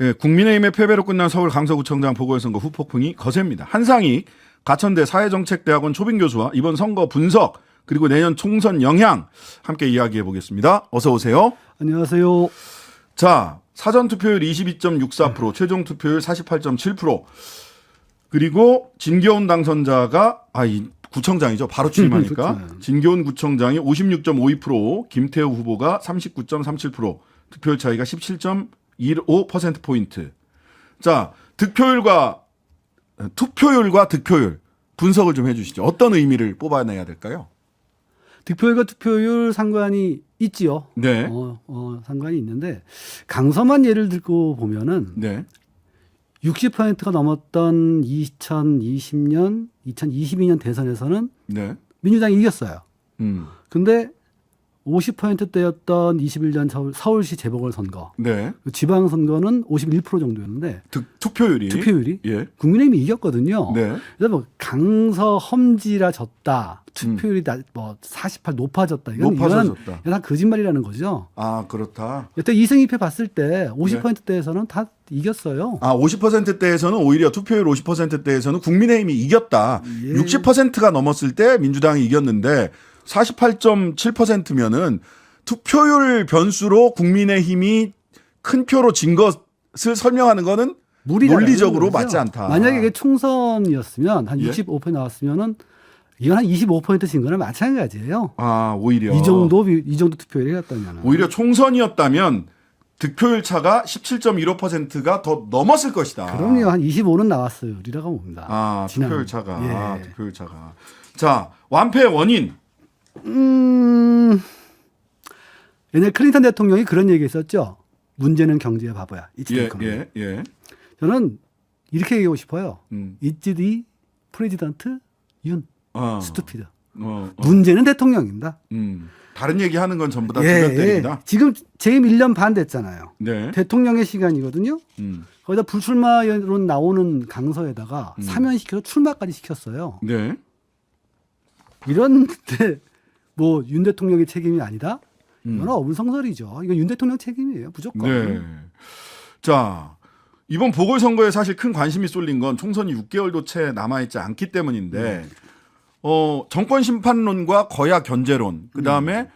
예, 국민의힘의 패배로 끝난 서울 강서구청장 보궐선거 후폭풍이 거셉니다. 한상희 가천대 사회정책대학원 초빙교수와 이번 선거 분석 그리고 내년 총선 영향 함께 이야기해 보겠습니다. 어서 오세요. 안녕하세요. 자, 사전 투표율 22.64%, 최종 투표율 48.7%. 그리고 진교훈 당선자가 이 구청장이죠. 바로 취임하니까. 진교훈 구청장이 56.52%, 김태우 후보가 39.37%, 득표율 차이가 17.15%포인트. 자, 투표율과 득표율 분석을 좀 해주시죠. 어떤 의미를 뽑아내야 될까요? 득표율과 투표율 상관이 있지요. 네. 상관이 있는데 강서만 예를 들고 보면은 네. 60%가 넘었던 2020년, 2022년 대선에서는 네. 민주당이 이겼어요. 음. 근데 50%대였던 21년 서울시 재보궐선거, 네. 지방선거는 51% 정도였는데 투표율이 예. 국민의힘이 이겼거든요. 네. 그래서 뭐 강서 험지라 졌다, 투표율이 48 높아졌다. 이건 다 거짓말이라는 거죠. 아, 그렇다. 여태 2승 2패 봤을 때 50%대에서는 다 이겼어요. 아, 50%대에서는 오히려 투표율 50%대에서는 국민의힘이 이겼다. 예. 60%가 넘었을 때 민주당이 이겼는데 48.7%면은 투표율 변수로 국민의힘이 큰 표로 진 것을 설명하는 거는 논리적으로 맞지 않다. 만약에 이게 총선이었으면 한 예? 65% 나왔으면은 이건 한 25%진 거나 마찬가지예요. 아, 오히려 이 정도 투표율이었다면 오히려 총선이었다면 득표율 차가 17.15%가 더 넘었을 것이다. 그럼요. 한 25는 나왔어요. 우리라고 봅니다. 아, 지난. 투표율 차가. 예. 아, 투표율 차가. 자, 완패 원인. 옛날 클린턴 대통령이 그런 얘기 했었죠. 문제는 경제의 바보야. 예. 저는 이렇게 얘기하고 싶어요. 음. It's the president 윤 stupid. 문제는 대통령입니다. 다른 얘기 하는 건 전부 다 주변 때립니다. 지금 재임 1년 반 됐잖아요. 네. 대통령의 시간이거든요. 거기다 불출마론 나오는 강서에다가 사면시켜서 출마까지 시켰어요. 네. 이런데 뭐 윤 대통령의 책임이 아니다? 이건 어불성설이죠. 이건 윤 대통령 책임이에요. 무조건. 네. 자, 이번 보궐선거에 사실 큰 관심이 쏠린 건 총선이 6개월도 채 남아있지 않기 때문인데 정권 심판론과 거야 견제론 그다음에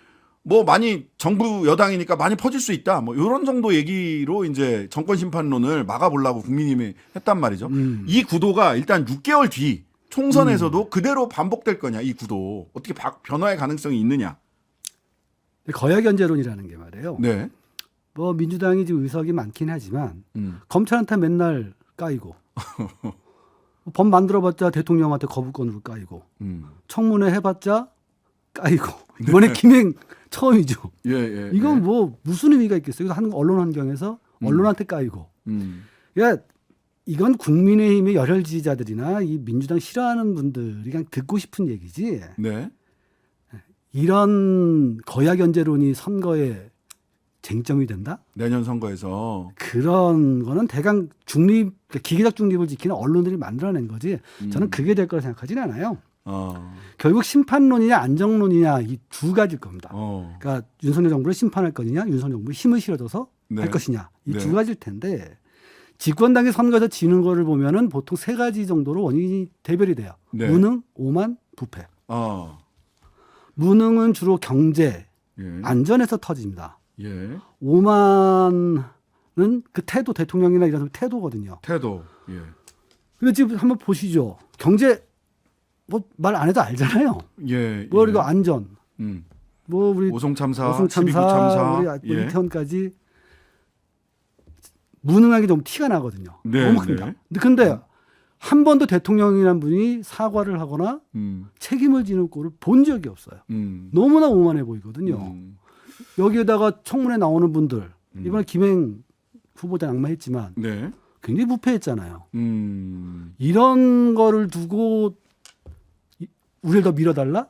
뭐 많이 정부 여당이니까 많이 퍼질 수 있다. 뭐 이런 정도 얘기로 이제 정권 심판론을 막아보려고 국민의힘이 했단 말이죠. 이 구도가 일단 6개월 뒤 총선에서도 그대로 반복될 거냐, 이 구도. 어떻게 변화의 가능성이 있느냐. 거야 견제론이라는 게 말이에요. 네. 뭐 민주당이 지금 의석이 많긴 하지만 검찰한테 맨날 까이고 법 만들어봤자 대통령한테 거부권으로 까이고 청문회 해봤자 까이고 이번에 김행 처음이죠. 예. 이건 뭐 무슨 의미가 있겠어요? 한국 언론 환경에서 언론한테 까이고. 그러니까 이건 국민의힘의 열혈 지지자들이나 이 민주당 싫어하는 분들이 그냥 듣고 싶은 얘기지. 네. 이런 거야 견제론이 선거에 쟁점이 된다? 내년 선거에서 그런 거는 대강 기계적 중립을 지키는 언론들이 만들어낸 거지. 저는 그게 될 거라 생각하지는 않아요. 결국 심판론이냐 안정론이냐 이 두 가지일 겁니다. 그러니까 윤석열 정부를 심판할 거냐, 윤석열 정부에 힘을 실어줘서 할 것이냐 이 두 가지일 텐데 집권당이 선거에서 지는 거를 보면은 보통 세 가지 정도로 원인이 대별이 돼요. 네. 무능, 오만, 부패. 무능은 주로 경제, 안전에서 터집니다. 예. 오만은 그 태도, 대통령이나 이런 태도거든요. 태도. 예. 근데 지금 한번 보시죠. 경제 뭐 말 안 해도 알잖아요. 예. 뭐 그리고 안전. 뭐 우리 오송 참사, 오송 12구 참사, 우리 이태원까지 무능한 게 좀 티가 나거든요. 네, 너무 큽니다. 근데 한 번도 대통령이라는 분이 사과를 하거나 책임을 지는 꼴을 본 적이 없어요. 너무나 오만해 보이거든요. 여기에다가 청문회 나오는 분들 이번에 김행 후보자 낙마했지만 네. 굉장히 부패했잖아요. 이런 거를 두고 우리를 더 밀어달라?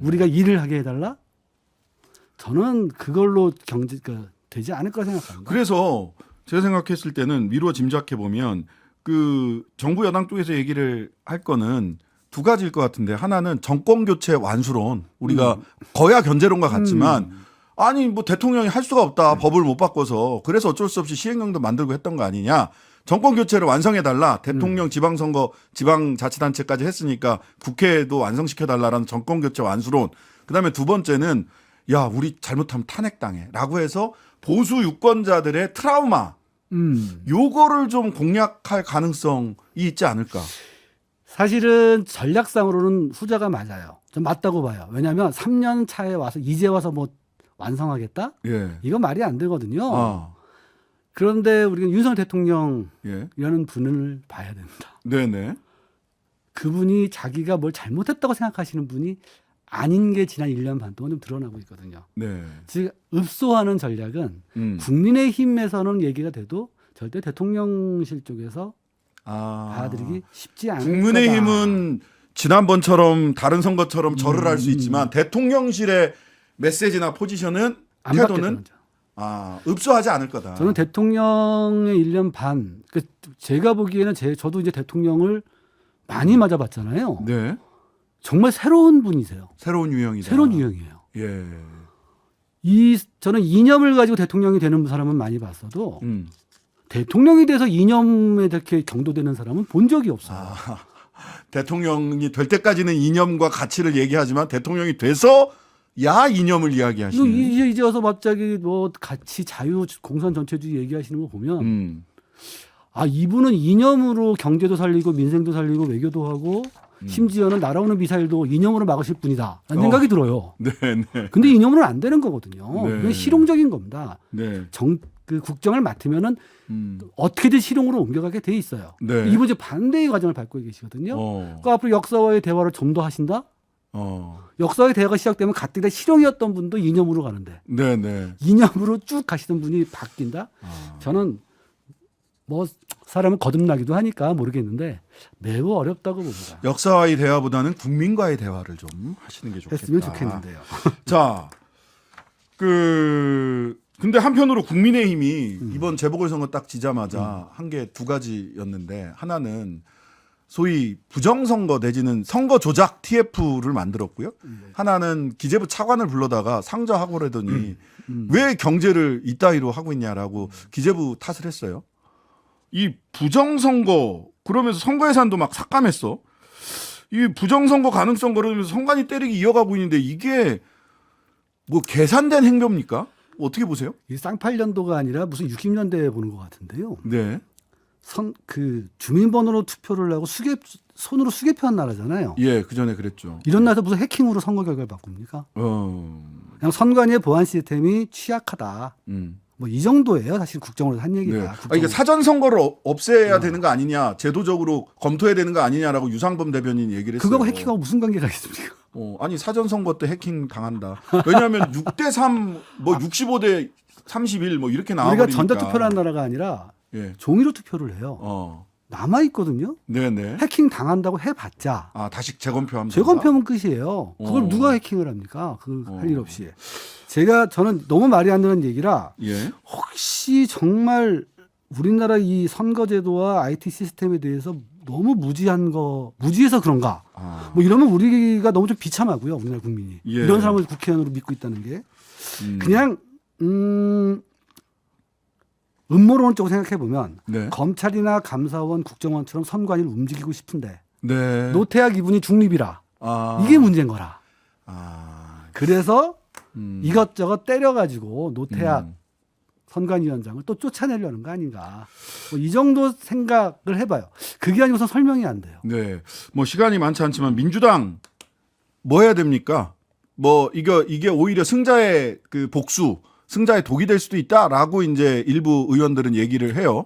우리가 일을 하게 해달라? 저는 그걸로 경제가 되지 않을 거라 생각합니다. 그래서 제가 생각했을 때는 미루어 짐작해 보면 그 정부 여당 쪽에서 얘기를 할 거는 두 가지일 것 같은데 하나는 정권 교체 완수론 우리가 거야 견제론과 같지만 아니 뭐 대통령이 할 수가 없다. 법을 못 바꿔서. 그래서 어쩔 수 없이 시행령도 만들고 했던 거 아니냐. 정권 교체를 완성해달라. 대통령 지방선거 지방자치단체까지 했으니까 국회도 완성시켜달라라는 정권 교체 완수론. 그다음에 두 번째는 야 우리 잘못하면 탄핵당해라고 해서 보수 유권자들의 트라우마 요거를 좀 공략할 가능성이 있지 않을까. 사실은 전략상으로는 후자가 맞아요. 좀 맞다고 봐요. 왜냐하면 3년 차에 와서 이제 와서 뭐 완성하겠다? 예. 이거 말이 안 되거든요. 아. 그런데 우리가 윤석열 대통령이라는 예. 분을 봐야 된다. 네네. 그분이 자기가 뭘 잘못했다고 생각하시는 분이 아닌 게 지난 1년 반 동안 좀 드러나고 있거든요. 네. 즉 읍소하는 전략은 국민의힘에서는 얘기가 돼도 절대 대통령실 쪽에서 받아들이기 쉽지 않을 국민의힘은 지난번처럼 다른 선거처럼 절을 할 수 있지만 대통령실의 메시지나 포지션은 안 태도는 받겠다는 읍소하지 않을 거다. 저는 대통령의 1년 반, 제가 보기에는 저도 이제 대통령을 많이 맞아봤잖아요. 네. 정말 새로운 분이세요. 새로운 유형이다. 새로운 유형이에요. 예. 저는 이념을 가지고 대통령이 되는 사람은 많이 봤어도 음. 대통령이 돼서 이념에 이렇게 경도되는 사람은 본 적이 없어요. 대통령이 될 때까지는 이념과 가치를 얘기하지만 대통령이 돼서 이념을 이야기하시는. 이제 와서 갑자기 뭐 가치, 자유, 공산 전체주의 얘기하시는 거 보면 이분은 이념으로 경제도 살리고 민생도 살리고 외교도 하고 심지어는 날아오는 미사일도 이념으로 막으실 분이다 라는 생각이 들어요. 네, 네. 근데 이념으로는 안 되는 거거든요. 네. 그건 실용적인 겁니다. 네. 그 국정을 맡으면은 어떻게든 실용으로 옮겨가게 돼 있어요. 네. 이분 이제 반대의 과정을 밟고 계시거든요. 그러니까 앞으로 역사와의 대화를 좀 더 하신다? 역사의 대화가 시작되면 가뜩이나 실용이었던 분도 이념으로 가는데 네, 네. 이념으로 쭉 가시던 분이 바뀐다? 저는 뭐 사람은 거듭나기도 하니까 모르겠는데 매우 어렵다고 봅니다. 역사와의 대화보다는 국민과의 대화를 좀 하시는 게 좋겠다. 했으면 좋겠는데요. 자, 근데 한편으로 국민의힘이 이번 재보궐선거 딱 지자마자 한 게 두 가지였는데 하나는 소위 부정선거 내지는 선거 조작 TF를 만들었고요. 하나는 기재부 차관을 불러다가 상저하고 그러더니 왜 경제를 이따위로 하고 있냐라고 기재부 탓을 했어요. 이 부정선거 그러면서 선거 예산도 막 삭감했어. 이 부정선거 가능성 그러면서 선관위 때리기 이어가고 있는데 이게 뭐 계산된 행보입니까? 어떻게 보세요? 이 쌍팔년도가 아니라 무슨 60년대에 보는 것 같은데요. 네. 주민번호로 투표를 하고 손으로 수개표한 나라잖아요. 예, 그 전에 그랬죠. 이런 나라에서 무슨 해킹으로 선거 결과를 바꿉니까? 그냥 선관위의 보안 시스템이 취약하다. 뭐 이 정도예요. 사실 국정으로 한 얘기가. 네. 이게 사전 선거를 없애야 되는 거 아니냐, 제도적으로 검토해야 되는 거 아니냐라고 유상범 대변인 얘기를 했어요. 그거하고 해킹하고 무슨 관계가 있습니까? 아니 사전 선거 때 해킹 당한다. 왜냐하면 6대3, 뭐 65대 31, 뭐 이렇게 나와버리니까. 우리가 전자투표라는 나라가 아니라 예. 종이로 투표를 해요. 남아 있거든요. 네네. 해킹 당한다고 해봤자. 다시 재검표하면. 재검표하면 끝이에요. 그걸 누가 해킹을 합니까? 할 일 없이. 저는 너무 말이 안 되는 얘기라. 예. 혹시 정말 우리나라 이 선거제도와 IT 시스템에 대해서 너무 무지해서 그런가? 뭐 이러면 우리가 너무 좀 비참하고요. 우리나라 국민이. 예. 이런 사람을 국회의원으로 믿고 있다는 게. 그냥, 음모론적으로 생각해 보면 네. 검찰이나 감사원, 국정원처럼 선관위를 움직이고 싶은데 네. 노태학 이분이 중립이라 이게 문제인 거라. 그래서 이것저것 때려가지고 노태학 선관위원장을 또 쫓아내려는 거 아닌가. 뭐 이 정도 생각을 해봐요. 그게 아니고서 설명이 안 돼요. 네. 뭐 시간이 많지 않지만 민주당 뭐 해야 됩니까? 뭐 이게 오히려 승자의 그 복수, 승자의 독이 될 수도 있다라고 이제 일부 의원들은 얘기를 해요.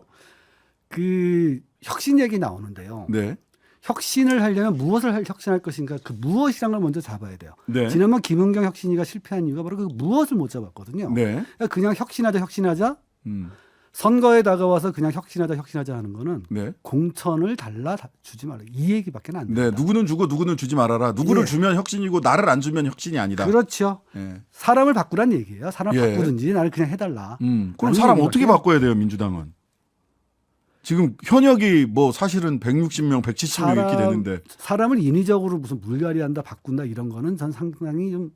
그 혁신 얘기 나오는데요. 네. 혁신을 하려면 무엇을 혁신할 것인가, 그 무엇이란 걸 먼저 잡아야 돼요. 네. 지난번 김은경 혁신위가 실패한 이유가 바로 그 무엇을 못 잡았거든요. 네. 그냥 혁신하자 선거에 다가와서 그냥 혁신하자 하는 거는 네. 공천을 주지 말라 이 얘기밖에 안 됩니다. 네. 누구는 주고 누구는 주지 말아라. 누구를 예. 주면 혁신이고 나를 안 주면 혁신이 아니다. 그렇죠. 예. 사람을 바꾸란 얘기예요. 사람 예. 바꾸든지 나를 그냥 해달라. 그럼 사람 어떻게 바꿔야 돼요, 민주당은? 지금 현역이 뭐 사실은 160명, 170명 이렇게 되는데. 사람을 인위적으로 무슨 물갈이한다, 바꾼다 이런 거는 전 상당히 좀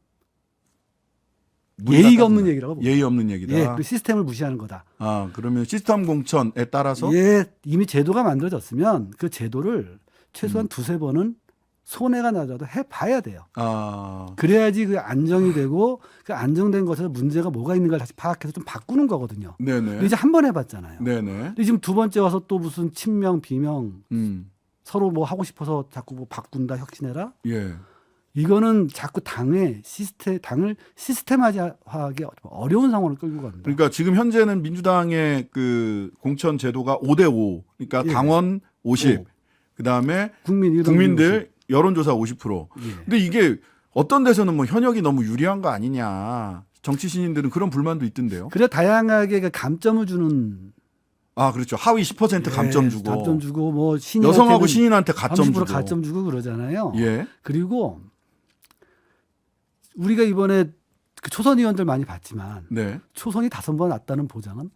예의가 없는 얘기라고 봅니다. 예의 없는 얘기다. 예, 그 시스템을 무시하는 거다. 아, 그러면 시스템 공천에 따라서 예, 이미 제도가 만들어졌으면 그 제도를 최소한 두세 번은 손해가 나더라도 해봐야 돼요. 아, 그래야지 그 안정이 되고 그 안정된 것에서 문제가 뭐가 있는가를 다시 파악해서 좀 바꾸는 거거든요. 네네. 근데 이제 한 번 해봤잖아요. 네네. 근데 지금 두 번째 와서 또 무슨 친명, 비명 서로 뭐 하고 싶어서 자꾸 뭐 바꾼다, 혁신해라. 예. 이거는 자꾸 당을 시스템화하기 어려운 상황을 끌고 갑니다. 그러니까 지금 현재는 민주당의 그 공천 제도가 5대5. 그러니까 예. 당원 50. 오. 그다음에 국민들 여론조사 50%. 예. 근데 이게 어떤 데서는 뭐 현역이 너무 유리한 거 아니냐. 정치 신인들은 그런 불만도 있던데요. 그래 다양하게 그 감점을 주는 아, 그렇죠. 하위 10% 감점 주고. 감점 주고 뭐 여성하고 신인한테 가점 30% 주고. 가점 주고 그러잖아요. 예. 그리고 우리가 이번에 그 초선 의원들 많이 봤지만 네. 초선이 5번 났다는 보장은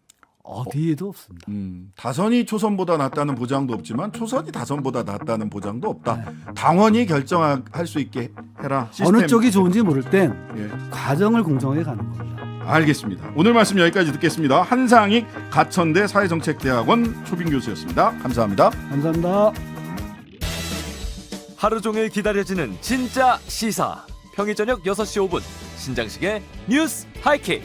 어디에도 없습니다. 다선이 초선보다 낫다는 보장도 없지만 초선이 다선보다 낫다는 보장도 없다. 당원이 결정할 수 있게 해라. 시스템. 어느 쪽이 좋은지 모를 땐 예. 과정을 공정하게 가는 겁니다. 알겠습니다. 오늘 말씀 여기까지 듣겠습니다. 한상익 가천대 사회정책대학원 초빙 교수였습니다. 감사합니다. 감사합니다. 하루 종일 기다려지는 진짜 시사. 평일 저녁 6시 5분 신장식의 뉴스 하이킥.